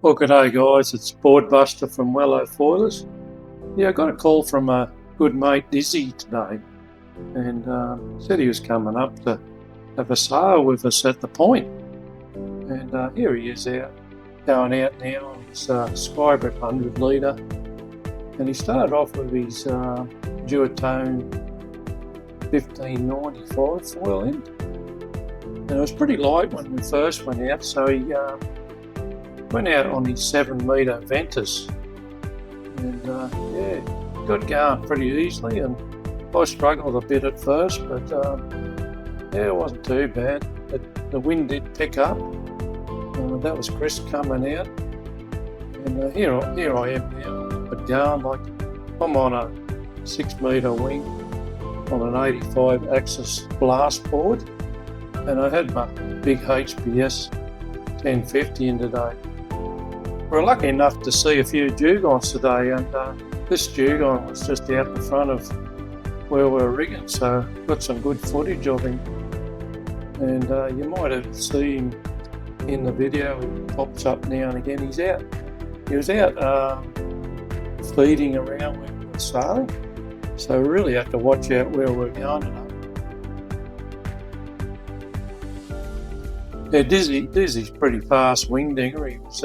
Well, g'day guys, it's Boardbuster from Wellington. Yeah, I got a call from a good mate Dizzy today, and said he was coming up to have a sail with us at the point. And here he is going out now on his Skybrit 100 litre, and he started off with his duotone 1595 foil end, and it was pretty light when we first went out, so he went out on his 7 metre Ventus, and got going pretty easily, and I struggled a bit at first, but it wasn't too bad. The wind did pick up, and that was Chris coming out, and here I am now, but going like I'm on a 6 metre wing on an 85 axis blast board, and I had my big HPS 1050 in today. We're lucky enough to see a few dugongs today, and this dugong was just out the front of where we're rigging, so got some good footage of him. And you might have seen him in the video. He pops up now and again. He was out feeding around where we were sailing, so we really have to watch out where we're going today. Yeah, Dizzy's pretty fast wingdinger. He was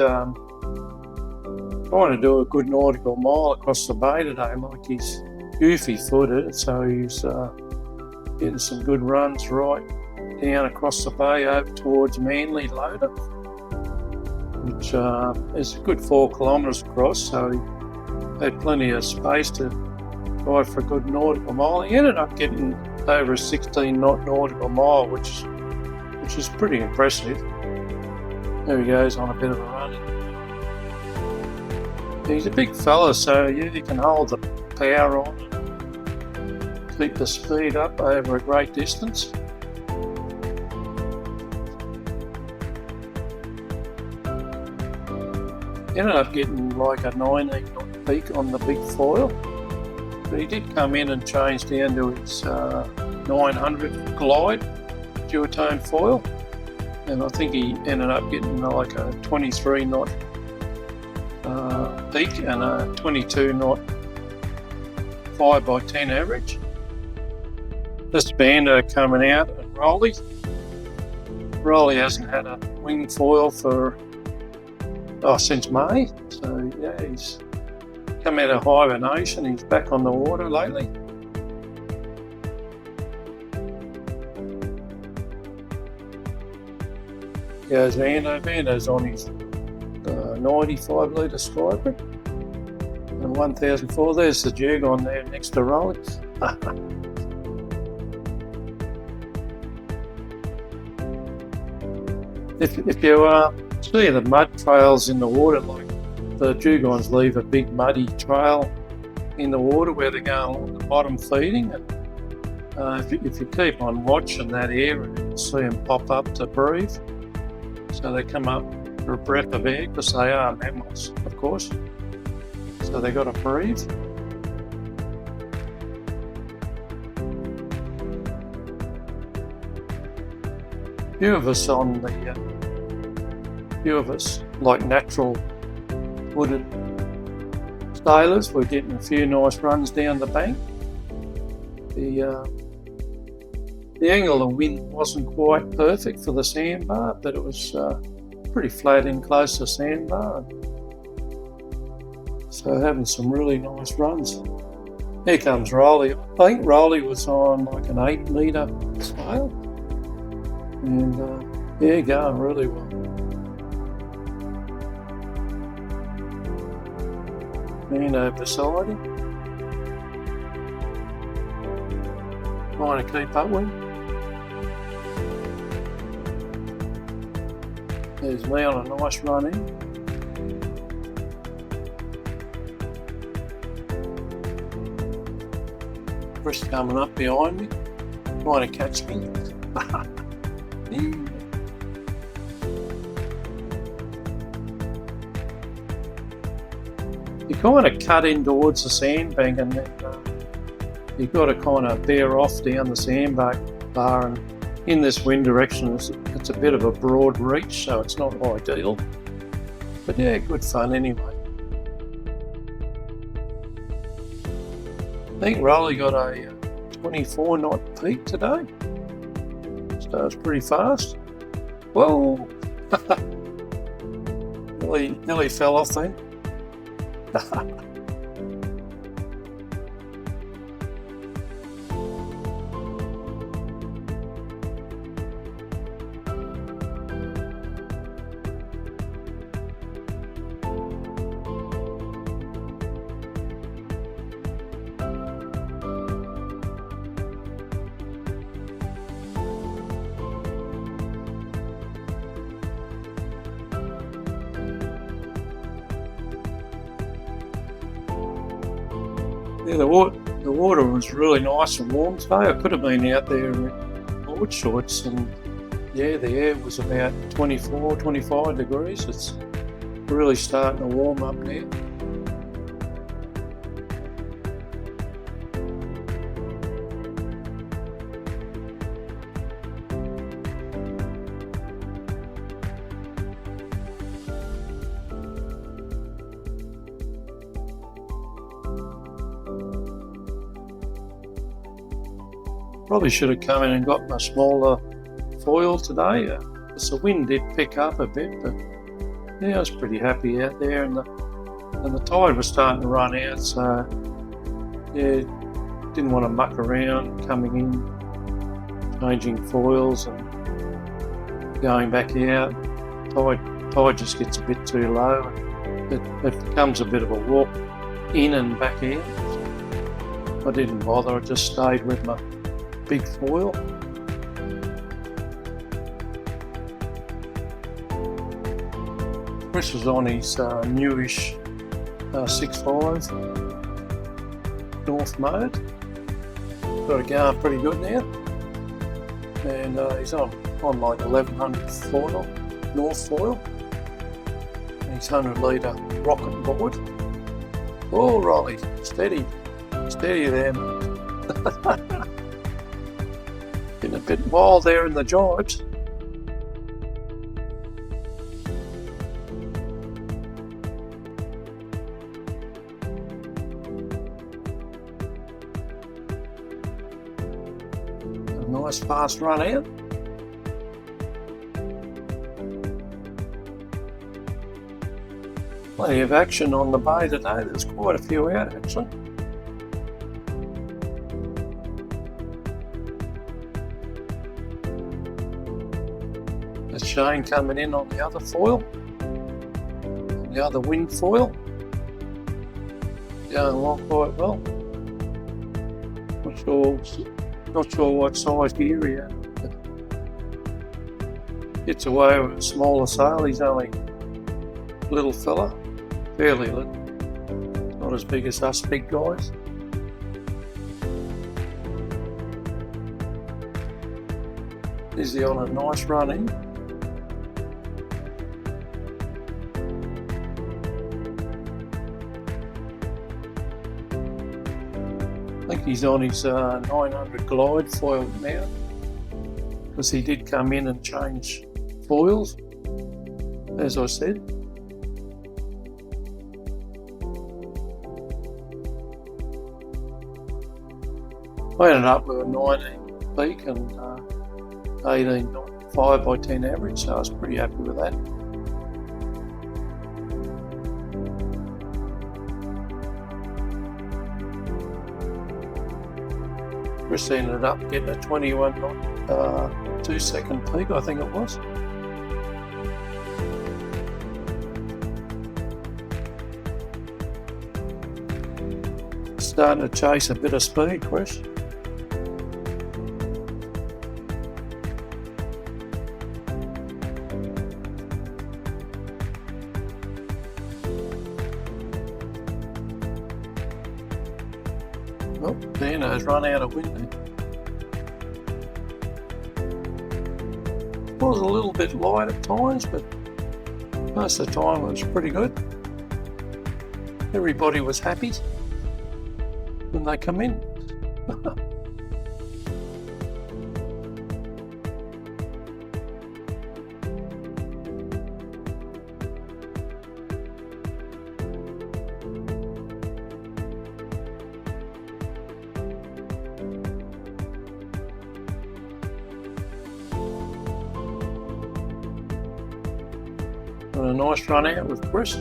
trying to do a good nautical mile across the bay today, like he's goofy footed, so he's getting some good runs right down across the bay over towards Manly Loader, which is a good 4 kilometres across, so he had plenty of space to try for a good nautical mile. He ended up getting over a 16 knot nautical mile, which is pretty impressive. There he goes on a bit of a run. He's a big fella, so yeah, he can hold the power on and keep the speed up over a great distance. Ended up getting like a 19 knot peak on the big foil, but he did come in and change down to his 900 glide duotone foil, and I think he ended up getting like a 23 knot peak and a 22 knot 5x10 average. This Bando coming out, and Rolly hasn't had a wing foil for since May, so yeah, he's come out of hibernation. He's back on the water lately. Goes Vando's on his 95 litre Skybrit and 1004. There's the dugong there next to Rolly. If you see the mud trails in the water, like the dugongs leave a big muddy trail in the water where they're going along the bottom feeding, and if you keep on watching that area, you'll see them pop up to breathe. So they come up for a breath of air, because they are mammals, of course. So they got to breathe. Few of us like natural wooded sailors, we're getting a few nice runs down the bank. The angle of wind wasn't quite perfect for the sandbar, but it was pretty flat in close to sandbar, so having some really nice runs. Here comes Rolly. I think Rolly was on like an 8 metre sail, and going really well. Bando beside him, trying to keep up with him. There's me on a nice run in. Chris coming up behind me, trying to catch me. You kind of cut in towards the sandbank, and then you've got to kind of bear off down the sandbar, and in this wind direction it's a bit of a broad reach, so it's not ideal. But yeah, good fun anyway. I think Rolly got a 24 knot peak today, so it's pretty fast. Whoa! nearly fell off then. Yeah, the water was really nice and warm today. I could have been out there in board shorts, and yeah, the air was about 24, 25 degrees. It's really starting to warm up now. Probably should have come in and got my smaller foil today. The wind did pick up a bit, but yeah, I was pretty happy out there, and the tide was starting to run out, so yeah, didn't want to muck around coming in, changing foils and going back out. Tide just gets a bit too low. It becomes a bit of a walk in and back out. I didn't bother, I just stayed with my big foil. Chris was on his newish 6.5 North mode. Got it going pretty good now, and he's on like 1100 foil, North foil, and his 100 litre rocket board. Oh, Rolly, steady there, mate. Getting a bit wild there in the jibes. A nice fast run out. Plenty of action on the bay today. There's quite a few out actually. Shane coming in on the other foil, the other Windfoil, going along quite well. Not sure what size gear he had. Gets away with a smaller sail. He's only a little fella, fairly little, not as big as us big guys. Is he on a nice run in? I think he's on his 900 glide foil now, because he did come in and change foils, as I said. I ended up with a 19 peak and 18 5 by 10 average, so I was pretty happy with that. Chris ended up getting a 21 knot 2-second peak, I think it was. Starting to chase a bit of speed, Chris. Oh, Dino's run out of wind. It was a little bit light at times, but most of the time it was pretty good. Everybody was happy when they come in. a nice run out with Chris.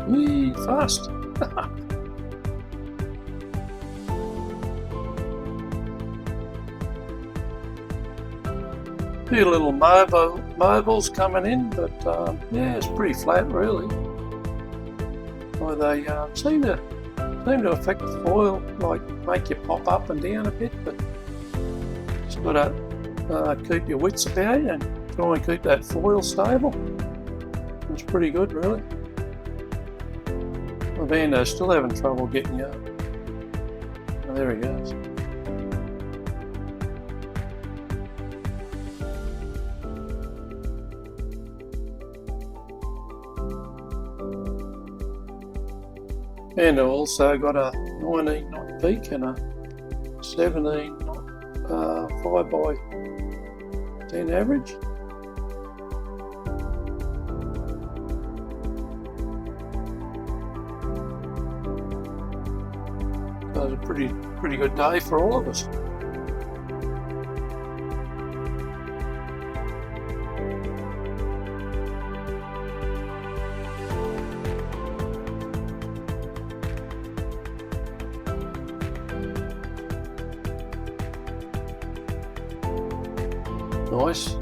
Wee, fast. Few little mobiles coming in, but yeah, it's pretty flat really. Well, they seem to affect the foil, like make you pop up and down a bit, but just got to keep your wits about you and try and keep that foil stable. It's pretty good really. My Vando's still having trouble getting up. Oh, there he goes. And I also got a 19 knot peak and a 17 knot 5x10 average. So it was a pretty good day for all of us. Nice.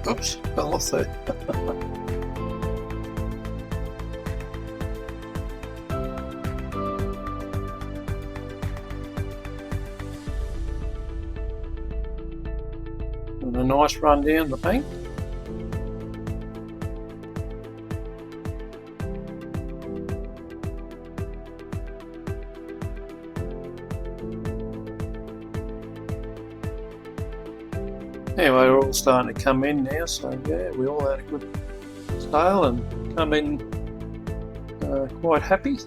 Oops, fell off there. And a nice run down the bank. Anyway, we're all starting to come in now, so yeah, we all had a good sail and come in quite happy.